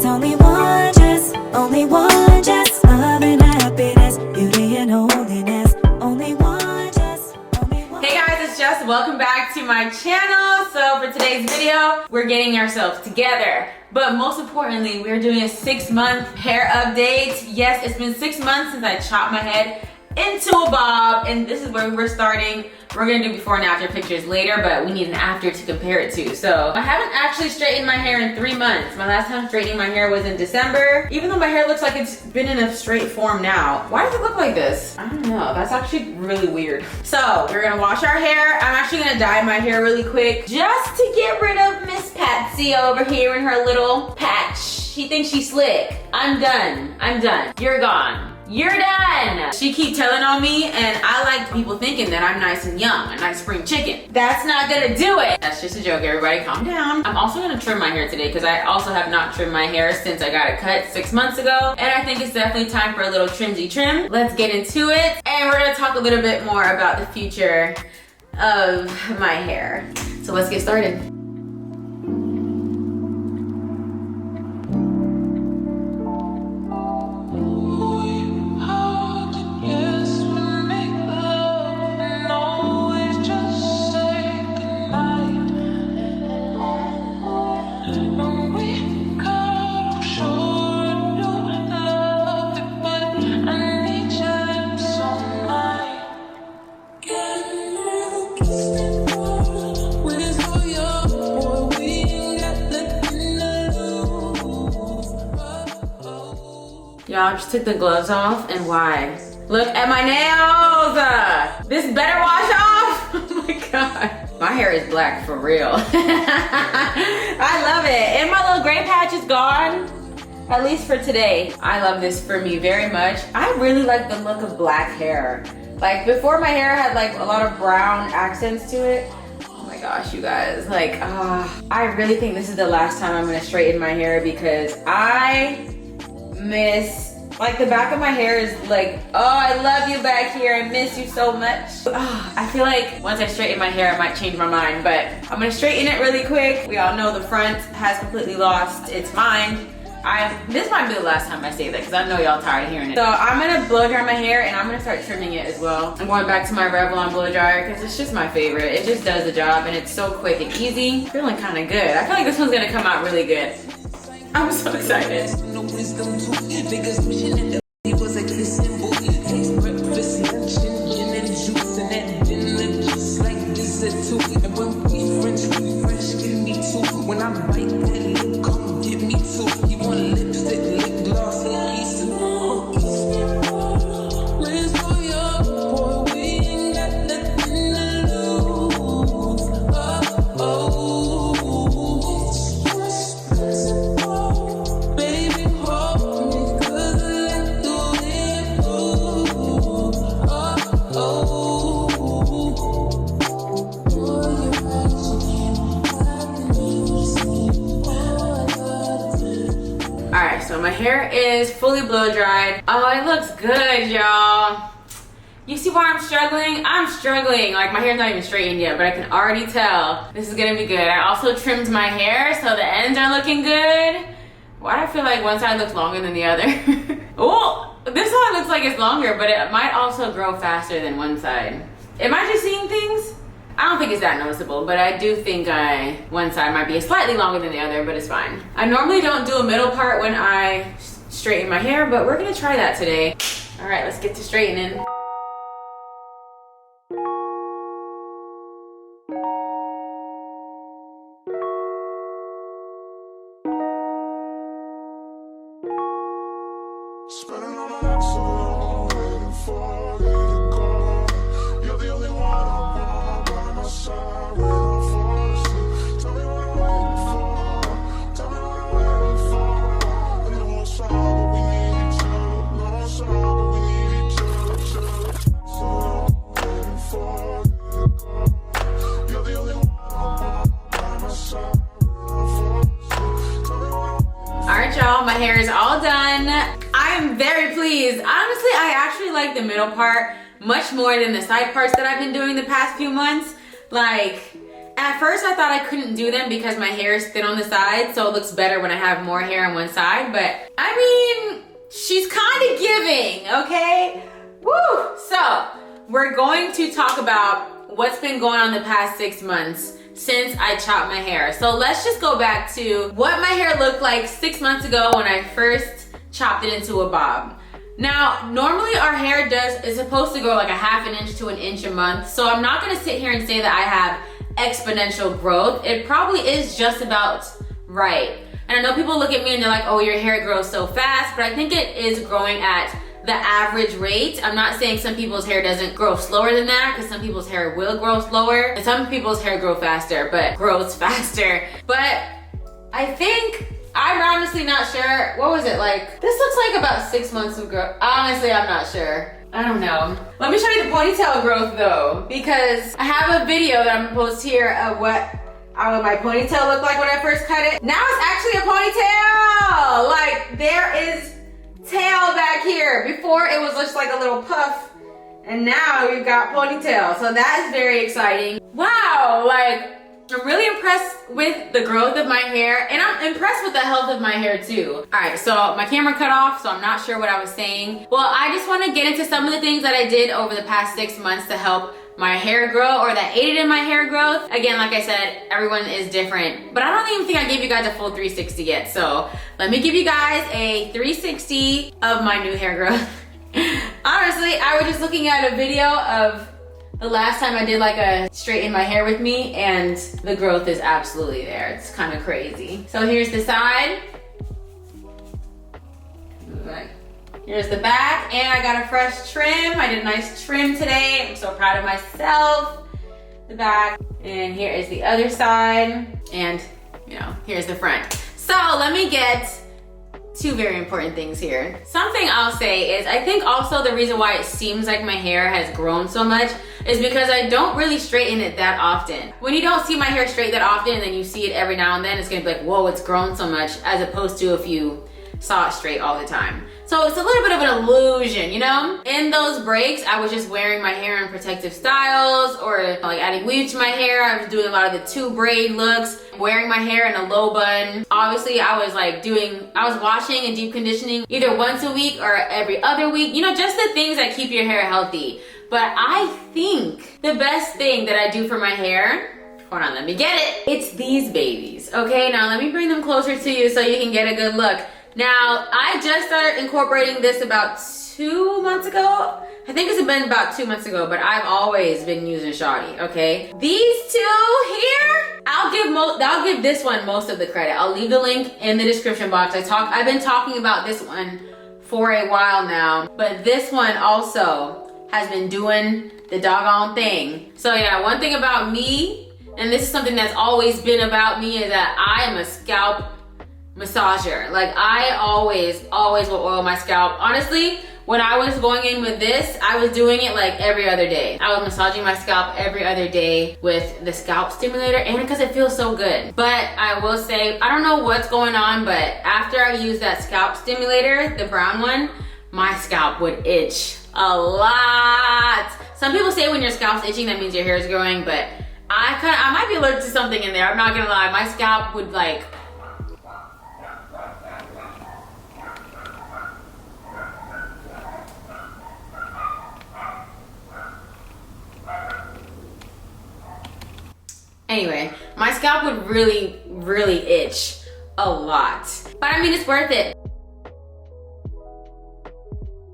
only one Jess, only one Jess. Love and happiness, beauty and holiness. Only one Jess, only one. Hey guys, it's Jess. Welcome back to my channel. So for today's video, we're getting ourselves together. But most importantly, we're doing a 6-month hair update. Yes, it's been 6 months since I chopped my head into a bob, and this is where we're starting. We're gonna do before and after pictures later, but we need an after to compare it to. So I haven't actually straightened my hair in 3 months. My last time straightening my hair was in December. Even though my hair looks like it's been in a straight form now. Why does it look like this? I don't know, that's actually really weird. So we're gonna wash our hair. I'm actually gonna dye my hair really quick just to get rid of Miss Patsy over here in her little patch. She thinks she's slick. I'm done, I'm done. You're gone. You're done. She keep telling on me, and I like people thinking that I'm nice and young, a nice spring chicken. That's not gonna do it. That's just a joke, everybody, calm down. I'm also gonna trim my hair today because I also have not trimmed my hair since I got it cut 6 months ago. And I think it's definitely time for a little trimsy trim. Let's get into it. And we're gonna talk a little bit more about the future of my hair. So let's get started. Y'all just took the gloves off, and why? Look at my nails! This better wash off! Oh my god. My hair is black for real. I love it. And my little gray patch is gone. At least for today. I love this for me very much. I really like the look of black hair. Like before, my hair had like a lot of brown accents to it. Oh my gosh, you guys. Like, I really think this is the last time I'm gonna straighten my hair because I miss, like the back of my hair is like, oh, I love you back here. I miss you so much. I feel like once I straighten my hair, I might change my mind, but I'm gonna straighten it really quick. We all know the front has completely lost its mind. This might be the last time I say that because I know y'all tired of hearing it. So I'm gonna blow dry my hair and I'm gonna start trimming it as well. I'm going back to my Revlon blow dryer because it's just my favorite. It just does the job and it's so quick and easy. Feeling kind of good. I feel like this one's gonna come out really good. I'm so excited. So my hair is fully blow dried. Oh, it looks good, y'all. You see why I'm struggling? I'm struggling. Like my hair's not even straightened yet, but I can already tell this is gonna be good. I also trimmed my hair so the ends are looking good. Why do I feel like one side looks longer than the other? Oh, this side looks like it's longer, but it might also grow faster than one side. Am I just seeing things? I don't think it's that noticeable, but I do think one side might be slightly longer than the other, but it's fine. I normally don't do a middle part when I straighten my hair, but we're gonna try that today. All right, let's get to straightening. Y'all, my hair is all done. I am very pleased. Honestly, I actually like the middle part much more than the side parts that I've been doing the past few months. Like, At first I thought I couldn't do them because my hair is thin on the side, so it looks better when I have more hair on one side, but I mean, she's kind of giving, okay? Woo! So, we're going to talk about what's been going on the past 6 months since I chopped my hair. So let's just go back to what my hair looked like 6 months ago when I first chopped it into a bob. Now, normally our hair is supposed to grow like a ½ inch to an inch a month. So I'm not gonna sit here and say that I have exponential growth. It probably is just about right. And I know people look at me and they're like, oh, your hair grows so fast, but I think it is growing at the average rate. I'm not saying some people's hair doesn't grow slower than that, because some people's hair will grow slower and some people's hair grow faster, but grows faster. But I think, I'm honestly not sure. What was it like? This looks like about 6 months of growth. Honestly, I'm not sure. I don't know. Let me show you the ponytail growth though, because I have a video that I'm gonna post here of what my ponytail looked like when I first cut it. Now it's actually a ponytail. Like, there is tail back here. Before it was just like a little puff, and now we've got ponytail. So that is very exciting. Wow, like, I'm really impressed with the growth of my hair, and I'm impressed with the health of my hair too. All right, so my camera cut off, so I'm not sure what I was saying. Well, I just want to get into some of the things that I did over the past 6 months to help my hair grow, or that aided in my hair growth. Again, like I said, everyone is different, but I don't even think I gave you guys a full 360 yet. So let me give you guys a 360 of my new hair growth. Honestly, I was just looking at a video of the last time I did like a straighten my hair with me, and the growth is absolutely there. It's kind of crazy. So here's the side. Here's the back, and I got a fresh trim. I did a nice trim today. I'm so proud of myself. The back, and here is the other side, and here's the front. So let me get two very important things here. Something I'll say is, I think also the reason why it seems like my hair has grown so much is because I don't really straighten it that often. When you don't see my hair straight that often, and then you see it every now and then, it's gonna be like, whoa, it's grown so much, as opposed to if you saw it straight all the time. So it's a little bit of an illusion, In those breaks, I was just wearing my hair in protective styles, or like adding weave to my hair. I was doing a lot of the 2 braid looks, wearing my hair in a low bun. Obviously, I was washing and deep conditioning either once a week or every other week, just the things that keep your hair healthy. But I think the best thing that I do for my hair, hold on, let me get it. It's these babies, okay? Now let me bring them closer to you so you can get a good look. Now, I just started incorporating this about 2 months ago. I think it's been about 2 months ago, but I've always been using Shawty, okay? These two here, I'll give this one most of the credit. I'll leave the link in the description box. I've been talking about this one for a while now, but this one also has been doing the doggone thing. So yeah, one thing about me, and this is something that's always been about me, is that I am a scalp massager. Like, I always will oil my scalp. Honestly, when I was going in with this, I was doing it like every other day. I was massaging my scalp every other day with the scalp stimulator, and because it feels so good. But I will say, I don't know what's going on, but after I used that scalp stimulator, the brown one, my scalp would itch a lot. Some people say when your scalp's itching, that means your hair is growing, but I might be allergic to something in there. I'm not gonna lie. My scalp would like, anyway, my scalp would really, really itch a lot. But I mean, it's worth it.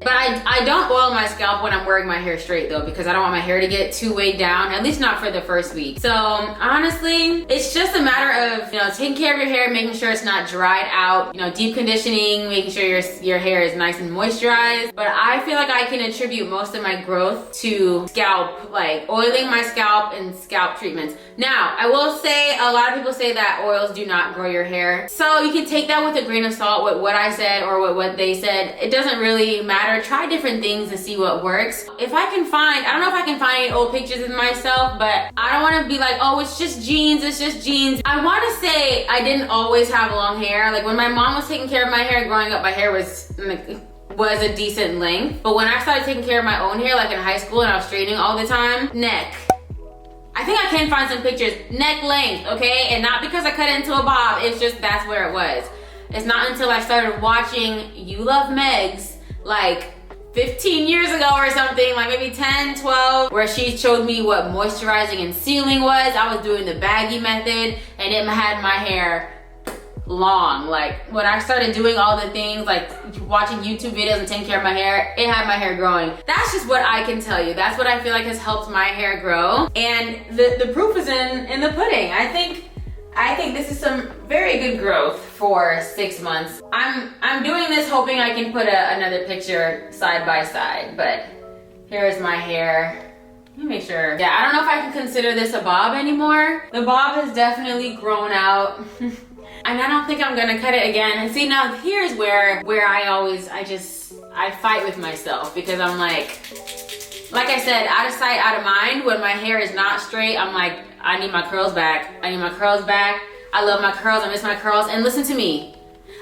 But I don't oil my scalp when I'm wearing my hair straight though, because I don't want my hair to get too weighed down, at least not for the first week. So honestly, it's just a matter of, taking care of your hair, making sure it's not dried out, deep conditioning, making sure your hair is nice and moisturized. But I feel like I can attribute most of my growth to scalp, like oiling my scalp and scalp treatments. Now, I will say, a lot of people say that oils do not grow your hair. So you can take that with a grain of salt, with what I said or with what they said. It doesn't really matter. Try different things and see what works. If I can find, I don't know if I can find any old pictures of myself, but I don't want to be like, oh, it's just jeans, it's just jeans. I want to say I didn't always have long hair. Like when my mom was taking care of my hair growing up, my hair was a decent length. But when I started taking care of my own hair, like in high school, and I was straightening all the time, neck, I think I can find some pictures, neck length, okay? And not because I cut it into a bob, it's just that's where it was. It's not until I started watching You Love Megs, like 15 years ago or something, like maybe 10, 12, where she showed me what moisturizing and sealing was. I was doing the baggy method and it had my hair long. Like when I started doing all the things, like watching YouTube videos and taking care of my hair, it had my hair growing. That's just what I can tell you. That's what I feel like has helped my hair grow. And the proof is in the pudding. I think this is some very good growth for 6 months. I'm doing this hoping I can put another picture side by side, but here's my hair. Let me make sure. Yeah, I don't know if I can consider this a bob anymore. The bob has definitely grown out. And I don't think I'm gonna cut it again. And see, now here's where I fight with myself, because I'm like I said, out of sight, out of mind. When my hair is not straight, I'm like, I need my curls back. I need my curls back. I love my curls, I miss my curls. And listen to me,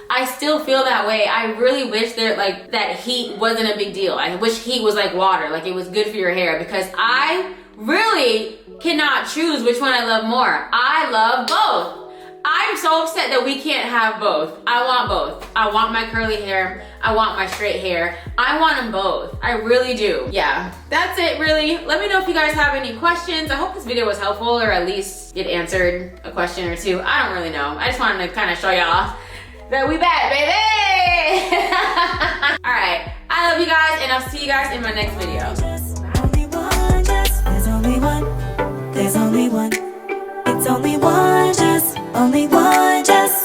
I still feel that way. I really wish that heat wasn't a big deal. I wish heat was like water, like it was good for your hair, because I really cannot choose which one I love more. I love both. I'm so upset that we can't have both. I want both. I want my curly hair. I want my straight hair. I want them both. I really do. Yeah, that's it really. Let me know if you guys have any questions. I hope this video was helpful, or at least it answered a question or two. I don't really know. I just wanted to kind of show y'all that we back, baby. All right, I love you guys, and I'll see you guys in my next video. Only one, just there's only one. There's only one. It's only one, just only one, just